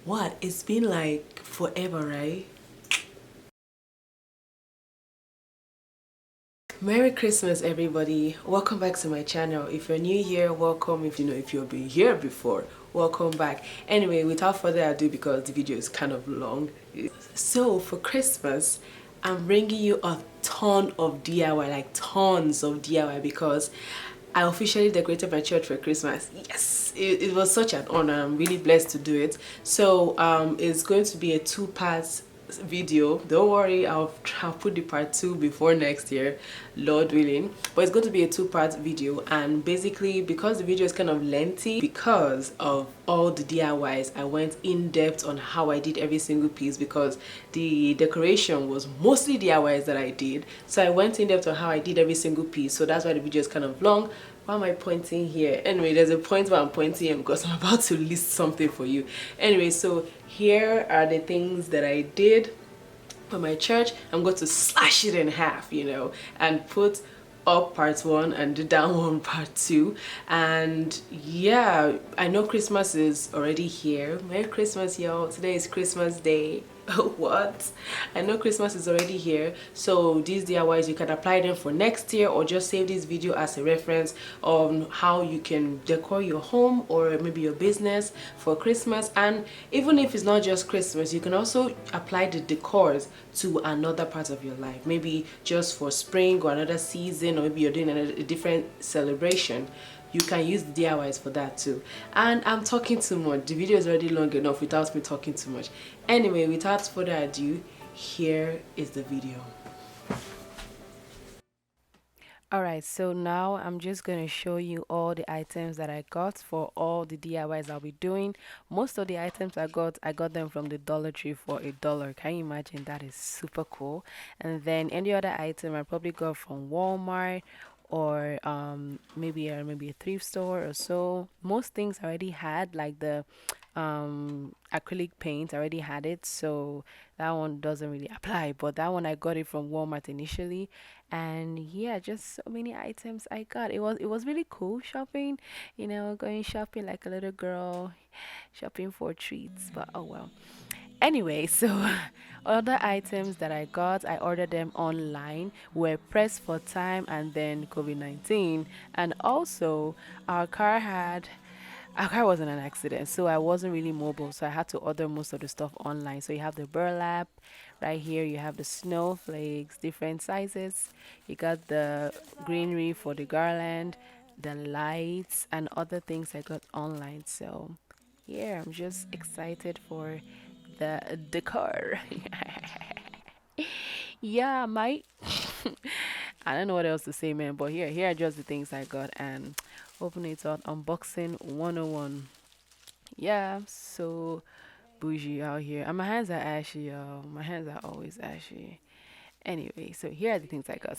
What? It's been like forever, right? Merry Christmas, everybody. Welcome back to my channel. If you're new here, welcome. If you've been here before, welcome back. Anyway, without further ado, because the video is kind of long. So for Christmas, I'm bringing you a ton of DIY, like tons of DIY, because I officially decorated my church for Christmas. Yes, it was such an honor. I'm really blessed to do it. So it's going to be a two-part video. Don't worry, I'll put the part 2 before next year, Lord willing. But it's going to be a two-part video, and basically because the video is kind of lengthy because of all the DIYs, I went in depth on how I did every single piece, because the decoration was mostly DIYs that I did. So I went in depth on how I did every single piece. So that's why the video is kind of long. Why am I pointing here? Anyway, there's a point where I'm pointing here because I'm about to list something for you. Anyway, so here are the things that I did for my church. I'm going to slash it in half, and put up part 1 and the down one part 2. And yeah, I know Christmas is already here. Merry Christmas, y'all. Today is Christmas Day. What? I know Christmas is already here, so these DIYs, you can apply them for next year, or just save this video as a reference on how you can decor your home or maybe your business for Christmas. And even if it's not just Christmas, you can also apply the decors to another part of your life, maybe just for spring or another season, or maybe you're doing a different celebration. You can use the DIYs for that too. And I'm talking too much. The video is already long enough without me talking too much. Anyway, without further ado, here is the video. Alright, so now I'm just going to show you all the items that I got for all the DIYs I'll be doing. Most of the items I got them from the Dollar Tree for $1. Can you imagine? That is super cool. And then any other item I probably got from Walmart, or maybe a thrift store or so. Most things I already had, like the acrylic paint, I already had it, so that one doesn't really apply. But that one, I got it from Walmart initially. And yeah, just so many items I got. It was really cool shopping, going shopping like a little girl, shopping for treats. But oh well. Anyway, so other items that I got, I ordered them online, were pressed for time and then COVID-19. And also, our car had our car was in an accident, so I wasn't really mobile, so I had to order most of the stuff online. So you have the burlap right here, you have the snowflakes, different sizes, you got the greenery for the garland, the lights, and other things I got online. So yeah, I'm just excited for the decor. Yeah, my I don't know what else to say, man, but here are just the things I got. And open it up, unboxing 101. Yeah, so bougie out here, and my hands are ashy, y'all. My hands are always ashy. Anyway, so here are the things I got.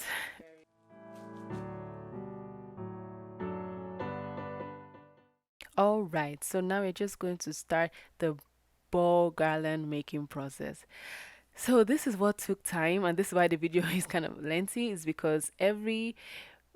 All right, so now we're just going to start the ball garland making process. So this is what took time, and this is why the video is kind of lengthy, is because every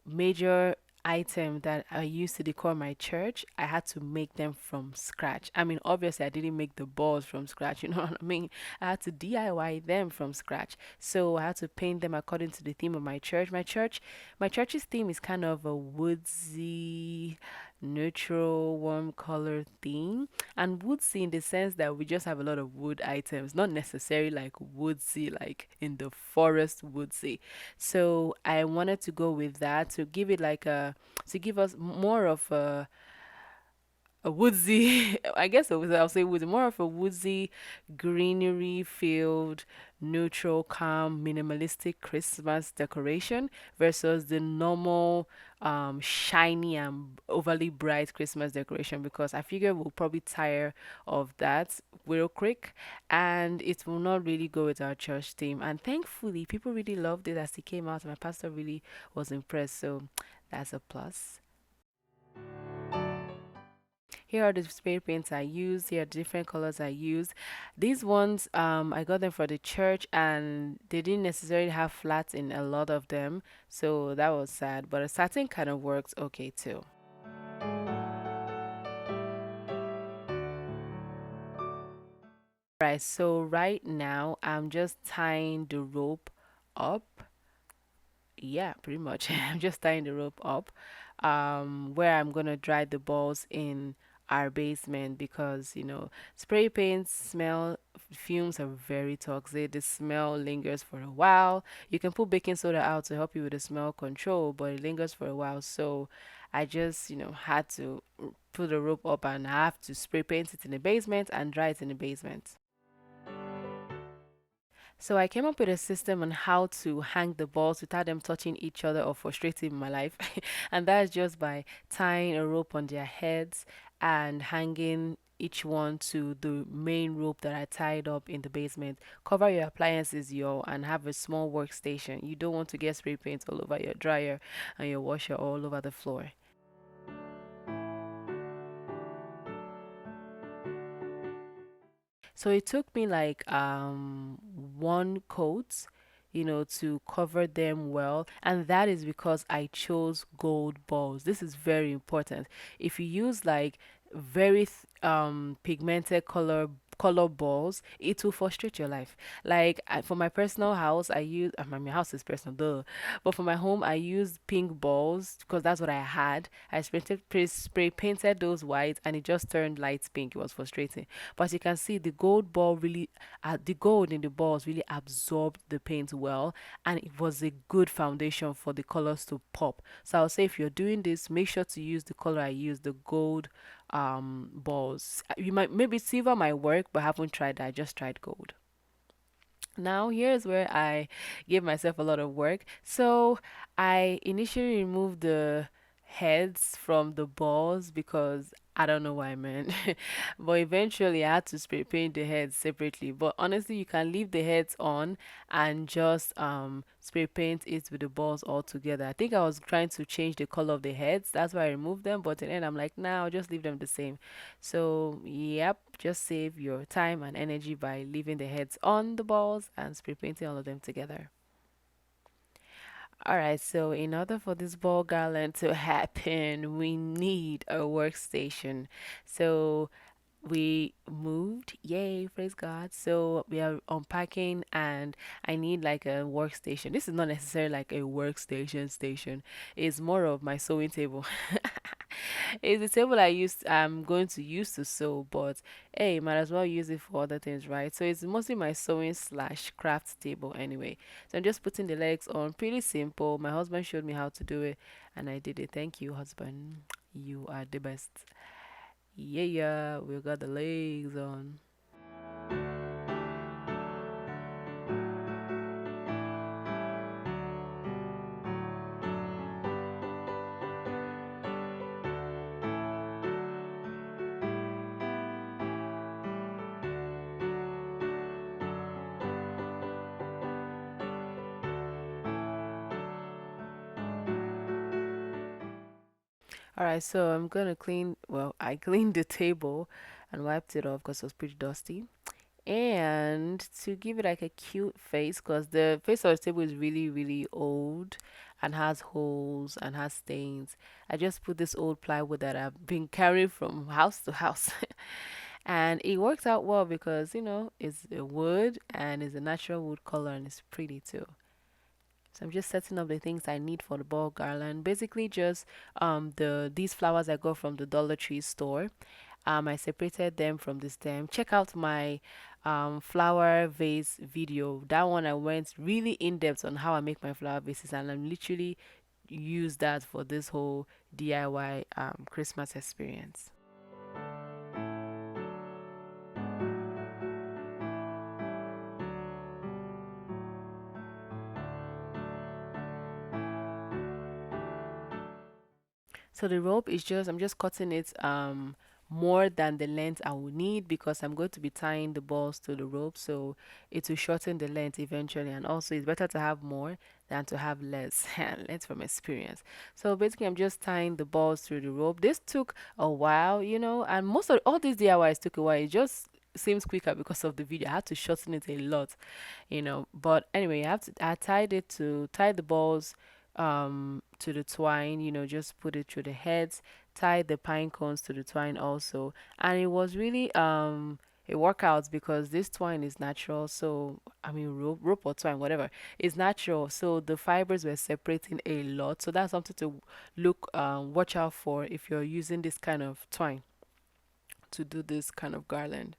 major item that I used to decor my church, I had to make them from scratch. I mean, obviously, I didn't make the balls from scratch, you know what I mean? I had to DIY them from scratch. So I had to paint them according to the theme of my church. My church's theme is kind of a woodsy, neutral, warm color theme. And woodsy in the sense that we just have a lot of wood items, not necessarily like woodsy, like in the forest woodsy. So I wanted to go with that to give it to give us more of a woodsy, I guess I'll say woodsy, more of a woodsy, greenery filled, neutral, calm, minimalistic Christmas decoration versus the normal, shiny and overly bright Christmas decoration, because I figure we'll probably tire of that real quick, and it will not really go with our church theme. And thankfully, people really loved it as it came out. My pastor really was impressed, so that's a plus. Here are the spray paints I use. Here are the different colors I use. These ones, I got them for the church, and they didn't necessarily have flats in a lot of them, so that was sad. But a satin kind of works okay too. Right, so right now I'm just tying the rope up. Yeah, pretty much. I'm just tying the rope up, where I'm gonna dry the balls in our basement because spray paint smell fumes are very toxic. The smell lingers for a while. You can put baking soda out to help you with the smell control, but it lingers for a while. So I just had to put the rope up and I have to spray paint it in the basement and dry it in the basement. So I came up with a system on how to hang the balls without them touching each other or frustrating my life. And that's just by tying a rope on their heads and hanging each one to the main rope that I tied up in the basement. Cover your appliances, yo, and have a small workstation. You don't want to get spray paint all over your dryer and your washer all over the floor. So it took me like one coat, to cover them well, and that is because I chose gold balls. This is very important. If you use like very pigmented color balls, it will frustrate your life. Like for my personal house, I use my house is personal, duh. But for my home, I used pink balls because that's what I had. I spray painted those white, and it just turned light pink. It was frustrating. But you can see the gold ball really, the gold in the balls really absorbed the paint well, and it was a good foundation for the colors to pop. So I'll say if you're doing this, make sure to use the color I use, the gold balls. You might maybe silver might work, but I haven't tried that. I just tried gold. Now, here's where I gave myself a lot of work. So, I initially removed the heads from the balls because I don't know why, man. But eventually, I had to spray paint the heads separately. But honestly, you can leave the heads on and just spray paint it with the balls all together. I think I was trying to change the color of the heads. That's why I removed them. But in the end, I'm like, nah, I'll just leave them the same. So, yep, just save your time and energy by leaving the heads on the balls and spray painting all of them together. Alright, so in order for this ball garland to happen, we need a workstation. So we moved, yay, praise God. So we are unpacking and I need like a workstation. This is not necessarily like a workstation station. It's more of my sewing table. It's the table I'm going to use to sew, but hey, might as well use it for other things, right? So it's mostly my sewing slash craft table anyway. So I'm just putting the legs on, pretty simple. My husband showed me how to do it and I did it. Thank you, husband. You are the best. Yeah, yeah, we got the legs on. All right, so I'm gonna clean. Well, I cleaned the table and wiped it off because it was pretty dusty. And to give it like a cute face, because the face of the table is really, really old and has holes and has stains. I just put this old plywood that I've been carrying from house to house. And it works out well because, it's a wood and it's a natural wood color and it's pretty too. So I'm just setting up the things I need for the ball garland. Basically just these flowers I got from the Dollar Tree store. I separated them from the stem. Check out my flower vase video. That one I went really in depth on how I make my flower vases, and I'm literally use that for this whole DIY Christmas experience. So the rope is just I'm just cutting it more than the length I will need because I'm going to be tying the balls to the rope, so it will shorten the length eventually, and also it's better to have more than to have less. Less from experience. So basically I'm just tying the balls through the rope. This took a while, and most of all these DIYs took a while. It just seems quicker because of the video. I had to shorten it a lot, but anyway, I tied it to tie the balls to the twine, just put it through the heads, tie the pine cones to the twine also. And it was really it work out because this twine is natural. So I mean, rope or twine, whatever, is natural. So the fibers were separating a lot. So that's something to watch out for if you're using this kind of twine to do this kind of garland.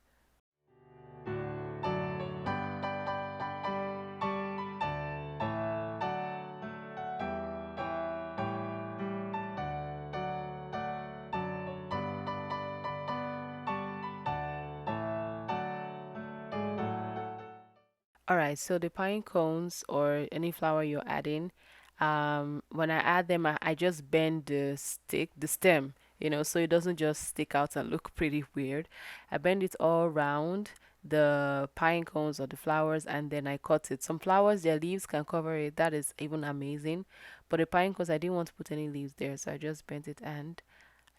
All right, so the pine cones or any flower you're adding, when I add them, I just bend the stem, so it doesn't just stick out and look pretty weird. I bend it all around the pine cones or the flowers, and then I cut it. Some flowers, their leaves can cover it. That is even amazing. But the pine cones, I didn't want to put any leaves there, so I just bent it and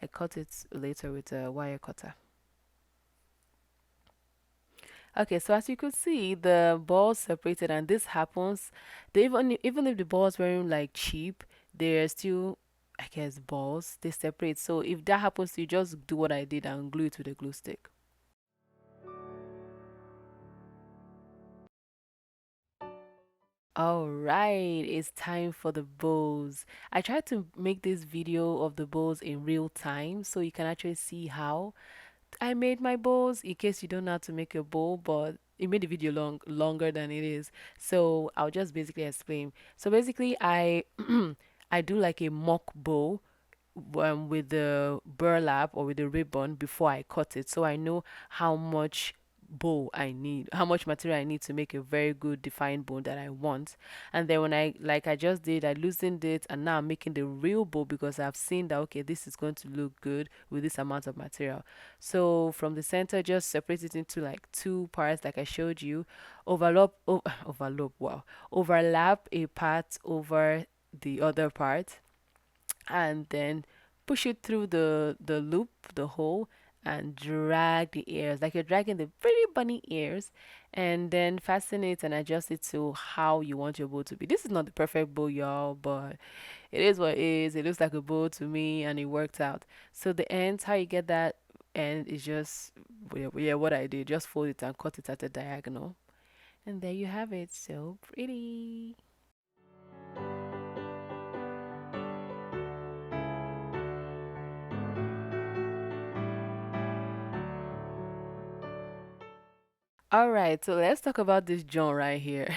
I cut it later with a wire cutter. Okay, so as you could see, the balls separated, and this happens. Even if the balls weren't like cheap, they're still, I guess, balls. They separate. So if that happens, you just do what I did and glue it with a glue stick. All right, it's time for the bows. I tried to make this video of the bows in real time so you can actually see how I made my bows in case you don't know how to make a bow, but it made the video longer than it is. So I'll just basically explain. So basically I I do like a mock bow with the burlap or with the ribbon before I cut it, so I know how much bow I need, how much material I need to make a very good defined bow that I want. And then when I just did, I loosened it, and now I'm making the real bow because I've seen that okay, this is going to look good with this amount of material. So from the center, just separate it into like two parts, like I showed you. Overlap, wow, overlap a part over the other part, and then push it through the loop, the hole, and drag the ears like you're dragging the pretty bunny ears, and then fasten it and adjust it to how you want your bow to be. This is not the perfect bow, y'all, but it is what it is. It looks like a bow to me, and it worked out. So the ends, how you get that end is just, yeah, what I did, just fold it and cut it at a diagonal, and there you have it. So pretty. All right, so let's talk about this John right here.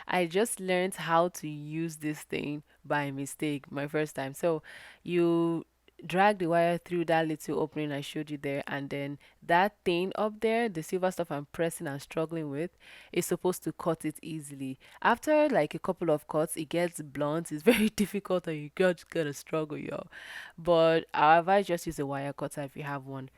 I just learned how to use this thing by mistake my first time. So you drag the wire through that little opening I showed you there, and then that thing up there, the silver stuff I'm pressing and struggling with, is supposed to cut it easily. After like a couple of cuts, it gets blunt. It's very difficult, and you just gotta struggle, y'all. But I advise just use a wire cutter if you have one.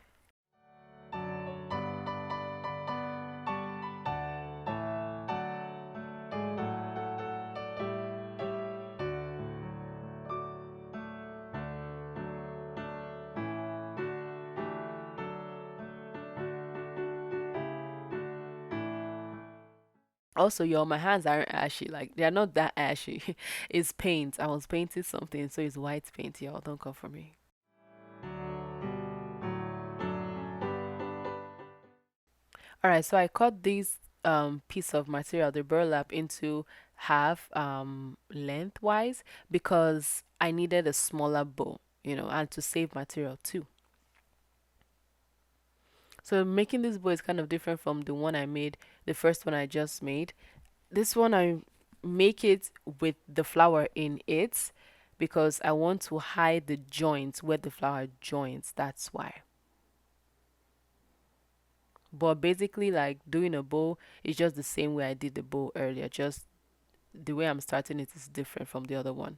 Also, y'all, my hands aren't ashy. Like, they're not that ashy. It's paint. I was painting something, so it's white paint, y'all. Don't come for me. All right, so I cut this piece of material, the burlap, into half lengthwise because I needed a smaller bow, and to save material too. So making this bow is kind of different from the one I made, the first one I just made. This one I make it with the flower in it because I want to hide the joints where the flower joins. That's why. But basically, like doing a bow is just the same way I did the bow earlier. Just the way I'm starting it is different from the other one.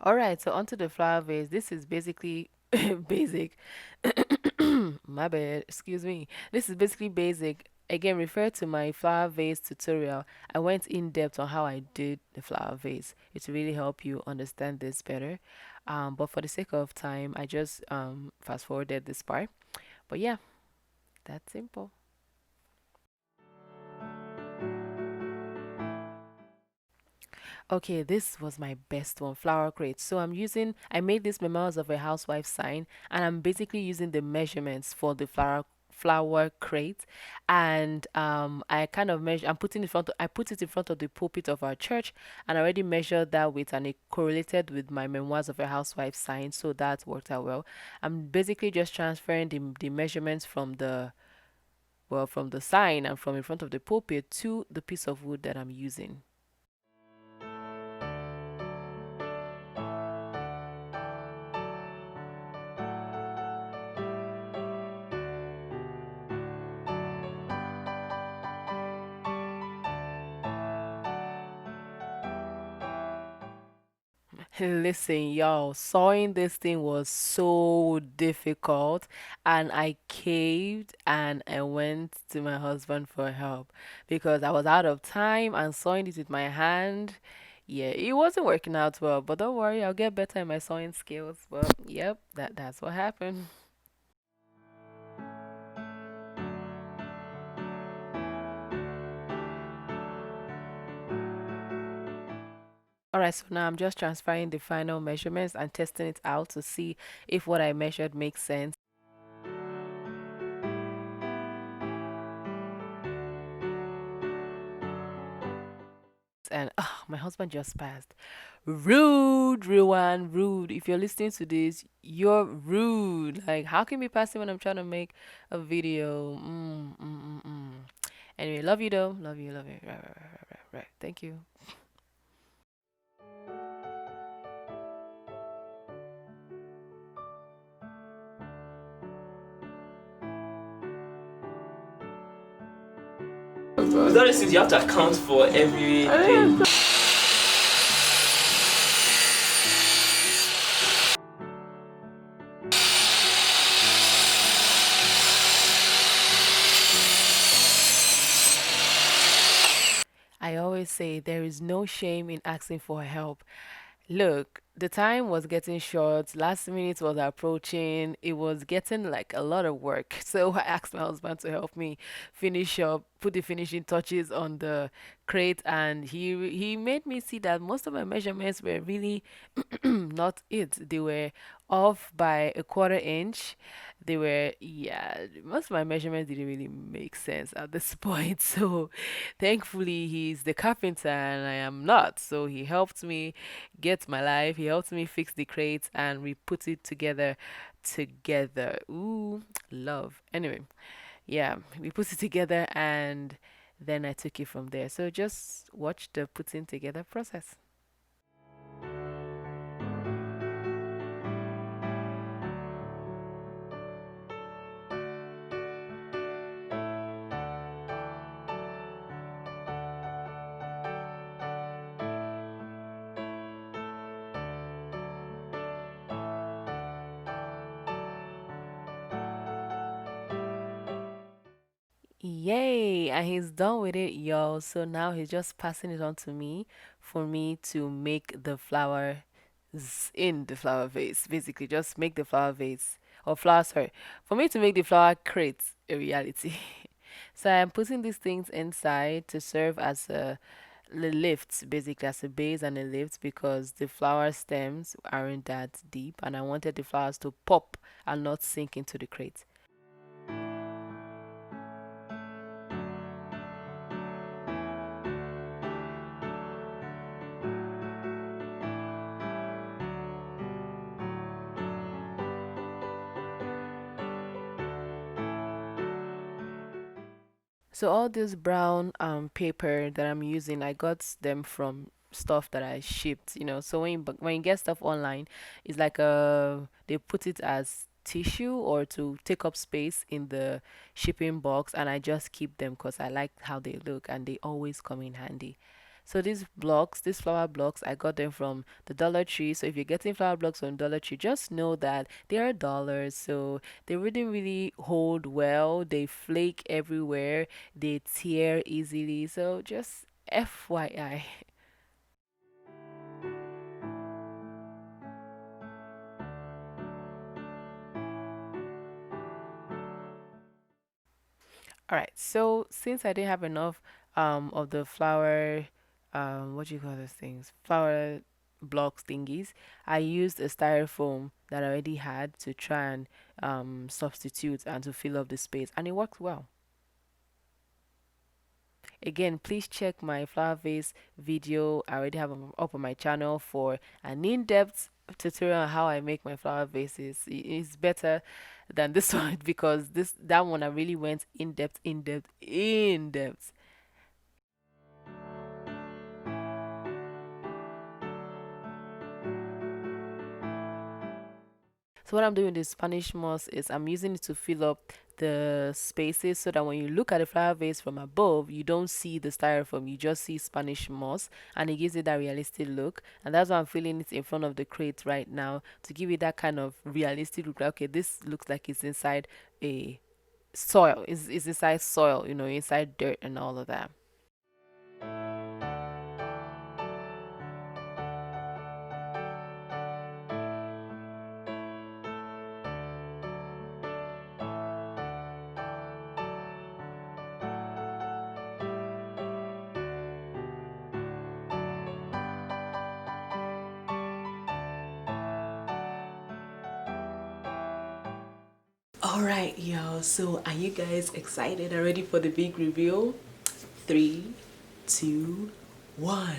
All right, so onto the flower vase. This is basically basic. My bad, excuse me. This is basically basic. again, refer to my flower vase tutorial. I went in depth on how I did the flower vase. It will really help you understand this better. But for the sake of time, I just fast forwarded this part. But yeah, that's simple. Okay, this was my best one, flower crate. So I made this memoirs of a housewife sign, and I'm basically using the measurements for the flower crate, and I kind of measure. I put it in front of the pulpit of our church, and I already measured that width, and it correlated with my memoirs of a housewife sign, so that worked out well. I'm basically just transferring the measurements from from the sign and from in front of the pulpit to the piece of wood that I'm using. Listen, y'all, sewing this thing was so difficult, and I caved and I went to my husband for help because I was out of time and sewing it with my hand. Yeah, it wasn't working out well, but don't worry, I'll get better in my sewing skills. But yep, that's what happened. All right, so now I'm just transferring the final measurements and testing it out to see if what I measured makes sense. And my husband just passed. Rude, Ruan, rude. If you're listening to this, you're rude. Like, how can you be passive when I'm trying to make a video? Anyway, love you though. Love you, love you. Right. Thank you. With all these things, you have to account for everything. I always say there is no shame in asking for help. Look, the time was getting short, last minute was approaching, it was getting like a lot of work. So I asked my husband to help me finish up, put the finishing touches on the crate, and he made me see that most of my measurements were really not it. They were off by a quarter inch. They were, yeah, most of my measurements didn't really make sense at this point. So thankfully, he's the carpenter and I am not. So he helped me get my life. He helped me fix the crates and we put it together. Ooh, love. Anyway, yeah, we put it together and then I took it from there. So just watch the putting together process. Yay! And he's done with it, y'all. So now he's just passing it on to me for me to make the flower in the flower vase. Basically, just make the flower vase or flower, sorry, for me to make the flower crate a reality. So I'm putting these things inside to serve as a lift, basically as a base and a lift because the flower stems aren't that deep and I wanted the flowers to pop and not sink into the crate. So all this brown paper that I'm using, I got them from stuff that I shipped, So when you get stuff online, it's like they put it as tissue or to take up space in the shipping box, and I just keep them because I like how they look and they always come in handy. So these flower blocks, I got them from the Dollar Tree. So if you're getting flower blocks from Dollar Tree, just know that they are dollars. So they really hold well. They flake everywhere. They tear easily. So just FYI. All right. So since I didn't have enough of the flower what do you call those things? Flower blocks thingies, I used a styrofoam that I already had to try and substitute and to fill up the space, and it worked well. Again, please check my flower vase video. I already have up on my channel for an in-depth tutorial on how I make my flower vases. It's better than this one because that one I really went in depth, in depth, in depth. So what I'm doing with the Spanish moss is I'm using it to fill up the spaces so that when you look at the flower vase from above, you don't see the styrofoam, you just see Spanish moss, and it gives it that realistic look. And that's why I'm filling it in front of the crate right now to give it that kind of realistic look. Like, okay, this looks like it's inside a soil, it's inside soil, inside dirt and all of that. Alright, y'all, so are you guys excited and ready for the big reveal? 3, 2, 1.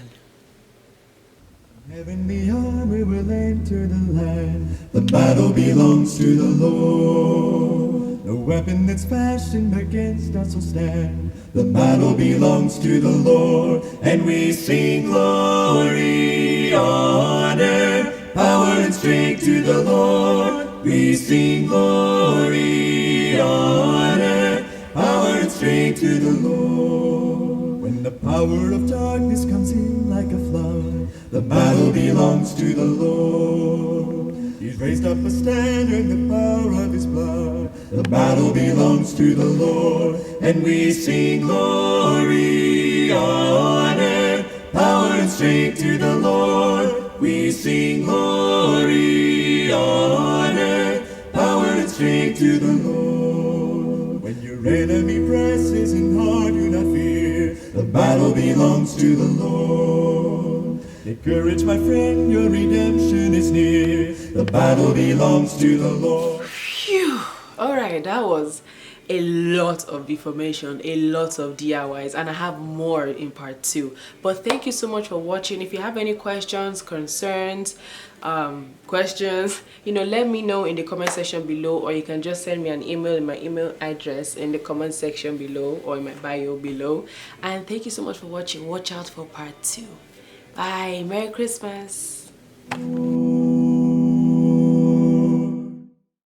Heavenly army will enter the land. The battle belongs to the Lord. No weapon that's fashioned against us will stand. The battle belongs to the Lord. And we sing glory, honor, power and strength to the Lord. We sing glory, honor, power and strength to the Lord. When the power of darkness comes in like a flood, the battle belongs to the Lord. He's raised up a standard in the power of his blood. The battle belongs to the Lord. And we sing glory, honor, power and strength to the Lord. We sing glory, honor, power and strength to the Lord. When your enemy presses in hard, do not fear. The battle belongs to the Lord. Take courage, my friend, your redemption is near. The battle belongs to the Lord. Phew! Alright, that was a lot of information, a lot of DIYs, and I have more in part 2. But thank you so much for watching. If you have any questions, concerns, questions, let me know in the comment section below, or you can just send me an email in my email address in the comment section below or in my bio below. And thank you so much for watching. Watch out for part 2. Bye. Merry Christmas.